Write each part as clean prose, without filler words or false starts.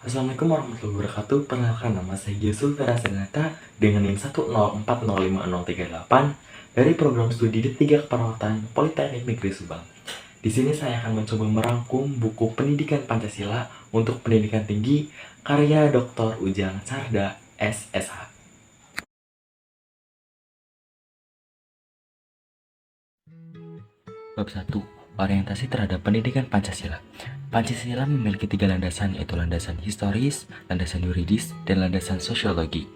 Assalamualaikum warahmatullahi wabarakatuh. Perkenalkan, nama saya Sultan Feransanata dengan NIM 104055038 dari program studi D3 Keperawatan Politeknik Negeri Subang. Di sini saya akan mencoba merangkum buku Pendidikan Pancasila untuk pendidikan tinggi karya Dr. Ujang Sarda, SSH. Bab 1. Orientasi terhadap pendidikan Pancasila. Pancasila memiliki 3 landasan, yaitu landasan historis, landasan yuridis, dan landasan sosiologi.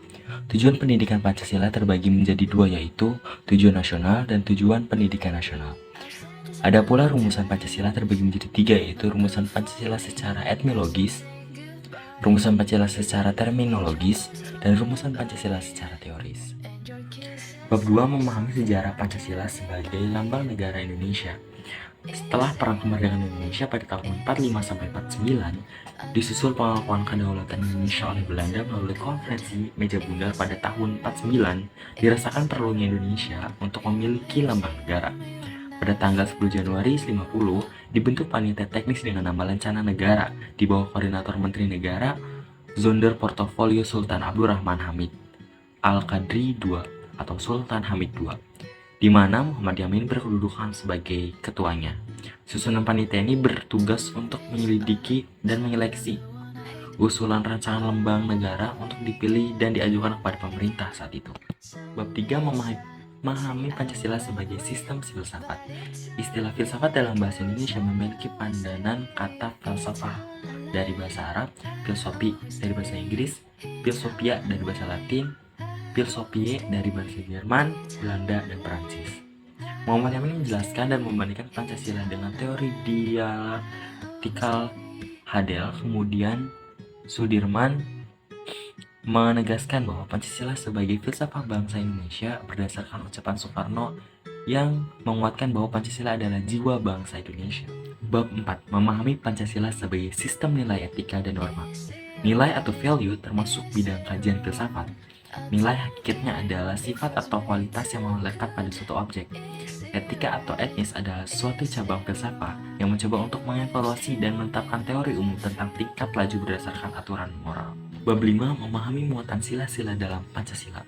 Tujuan pendidikan Pancasila terbagi menjadi 2, yaitu tujuan nasional dan tujuan pendidikan nasional. Ada pula rumusan Pancasila terbagi menjadi 3, yaitu rumusan Pancasila secara etnologis, rumusan Pancasila secara terminologis, dan rumusan Pancasila secara teoris. Bab 2. Memahami sejarah Pancasila sebagai lambang negara Indonesia. Setelah Perang Kemerdekaan Indonesia pada tahun 45-49, disusul pengakuan kedaulatan Indonesia oleh Belanda melalui Konferensi Meja Bundar pada tahun 49, dirasakan perlunya Indonesia untuk memiliki lambang negara. Pada tanggal 10 Januari 50, dibentuk panitia teknis dengan nama Lencana Negara di bawah koordinator Menteri Negara Zonder Portofolio Sultan Abdurrahman Hamid Al-Qadri II atau Sultan Hamid II, di mana Muhammad Yamin berkedudukan sebagai ketuanya. Susunan panitia ini bertugas untuk menyelidiki dan menyeleksi usulan rancangan lambang negara untuk dipilih dan diajukan kepada pemerintah saat itu. Bab 3. Memahami Pancasila sebagai sistem filsafat. Istilah filsafat dalam bahasa Indonesia memiliki pandanan kata falsafah dari bahasa Arab, filosofi dari bahasa Inggris, filosofia dari bahasa Latin, filosofie dari bahasa Jerman, Belanda, dan Perancis. Muhammad Yamin menjelaskan dan membandingkan Pancasila dengan teori dialektikal Hadel. Kemudian Sudirman menegaskan bahwa Pancasila sebagai filsafat bangsa Indonesia berdasarkan ucapan Soekarno yang menguatkan bahwa Pancasila adalah jiwa bangsa Indonesia. Bab 4. Memahami Pancasila sebagai sistem nilai etika dan norma. Nilai atau value termasuk bidang kajian filsafat. Nilai hakikatnya adalah sifat atau kualitas yang melekat pada suatu objek. Etika atau etnis adalah suatu cabang filsafat yang mencoba untuk mengevaluasi dan menetapkan teori umum tentang tingkat laju berdasarkan aturan moral. Bab 5. Memahami muatan sila-sila dalam Pancasila.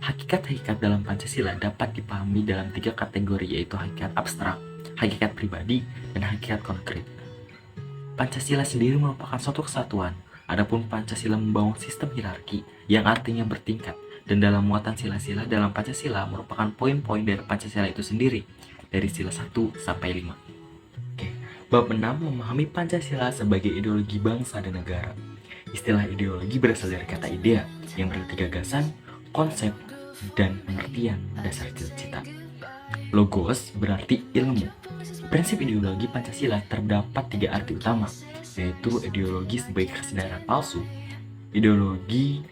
Hakikat-hakikat dalam Pancasila dapat dipahami dalam 3 kategori, yaitu hakikat abstrak, hakikat pribadi, dan hakikat konkret. Pancasila sendiri merupakan suatu kesatuan. Adapun Pancasila membangun sistem hierarki yang artinya bertingkat, dan dalam muatan sila-sila dalam Pancasila merupakan poin-poin dari Pancasila itu sendiri, dari sila 1 sampai 5. Bab 6. Memahami Pancasila sebagai ideologi bangsa dan negara. Istilah ideologi berasal dari kata idea, yang berarti gagasan, konsep, dan pengertian dasar cita-cita. Logos berarti ilmu. Prinsip ideologi Pancasila terdapat 3 arti utama, yaitu ideologi sebagai kesadaran palsu, ideologi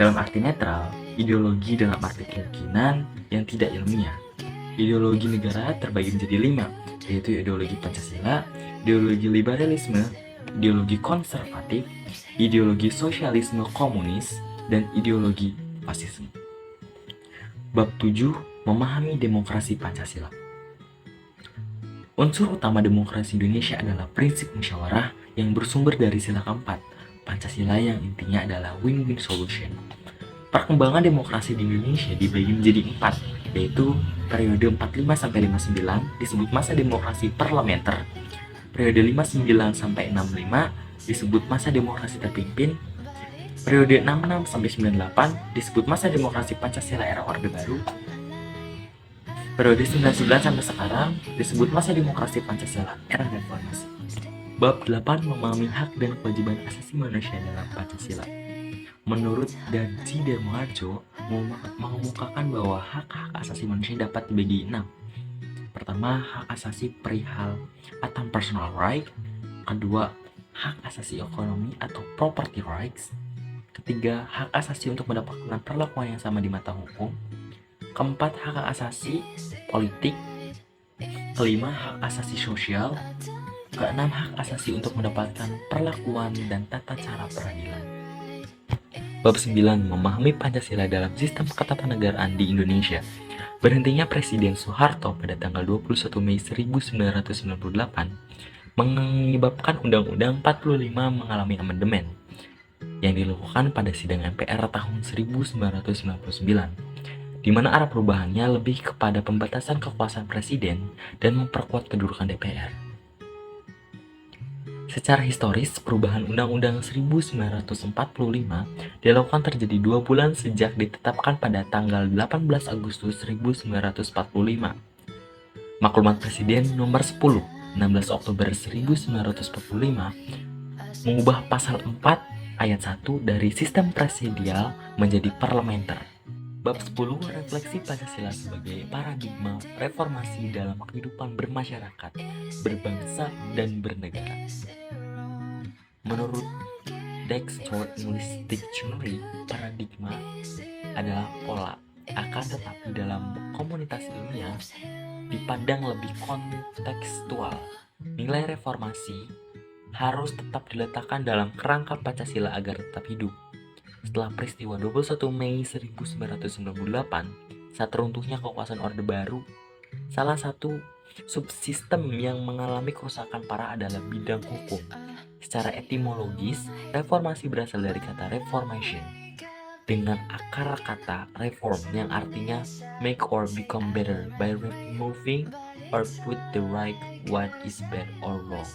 dalam arti netral, ideologi dalam arti kemungkinan yang tidak ilmiah. Ideologi negara terbagi menjadi 5, yaitu ideologi Pancasila, ideologi liberalisme, ideologi konservatif, ideologi sosialisme komunis, dan ideologi fasisme. Bab 7. Memahami demokrasi Pancasila. Unsur utama demokrasi Indonesia adalah prinsip musyawarah yang bersumber dari sila keempat Pancasila, yang intinya adalah win-win solution. Perkembangan demokrasi di Indonesia dibagi menjadi 4, yaitu periode 45-59 disebut masa demokrasi parlementer, periode 59-65 disebut masa demokrasi terpimpin, periode 66-98 disebut masa demokrasi Pancasila era Orde Baru, periode 99 sampai sekarang disebut masa demokrasi Pancasila era reformasi. Bab 8. Memahami hak dan kewajiban asasi manusia dalam Pancasila. Menurut Daji Darmoharjo, mengemukakan bahwa hak-hak asasi manusia dapat dibagi 6. Pertama, hak asasi perihal atau personal right. Kedua, hak asasi ekonomi atau property rights. Ketiga, hak asasi untuk mendapatkan perlakuan yang sama di mata hukum. Keempat, hak asasi politik. Kelima, hak asasi sosial. Keenam, hak asasi untuk mendapatkan perlakuan dan tata cara peradilan. Bab 9. Memahami Pancasila dalam sistem ketatanegaraan di Indonesia. Berhentinya Presiden Soeharto pada tanggal 21 Mei 1998 menyebabkan Undang-Undang 45 mengalami amandemen. yang dilakukan pada sidang MPR tahun 1999, di mana arah perubahannya lebih kepada pembatasan kekuasaan presiden dan memperkuat kedudukan DPR. Secara historis, perubahan Undang-Undang 1945 dilakukan terjadi 2 bulan sejak ditetapkan pada tanggal 18 Agustus 1945. Maklumat Presiden Nomor 10, 16 Oktober 1945, mengubah Pasal 4 Ayat 1 dari sistem presidial menjadi parlementer. Bab 10 refleksi Pancasila sebagai paradigma reformasi dalam kehidupan bermasyarakat, berbangsa, dan bernegara. Menurut Oxford English Dictionary, paradigma adalah pola, akan tetapi dalam komunitas ilmiah dipandang lebih kontekstual. Nilai reformasi harus tetap diletakkan dalam kerangka Pancasila agar tetap hidup. Setelah peristiwa 21 Mei 1998, saat runtuhnya kekuasaan Orde Baru, salah satu subsistem yang mengalami kerusakan parah adalah bidang hukum. Secara etimologis, reformasi berasal dari kata reformation, dengan akar kata reform yang artinya make or become better by removing or put the right what is bad or wrong.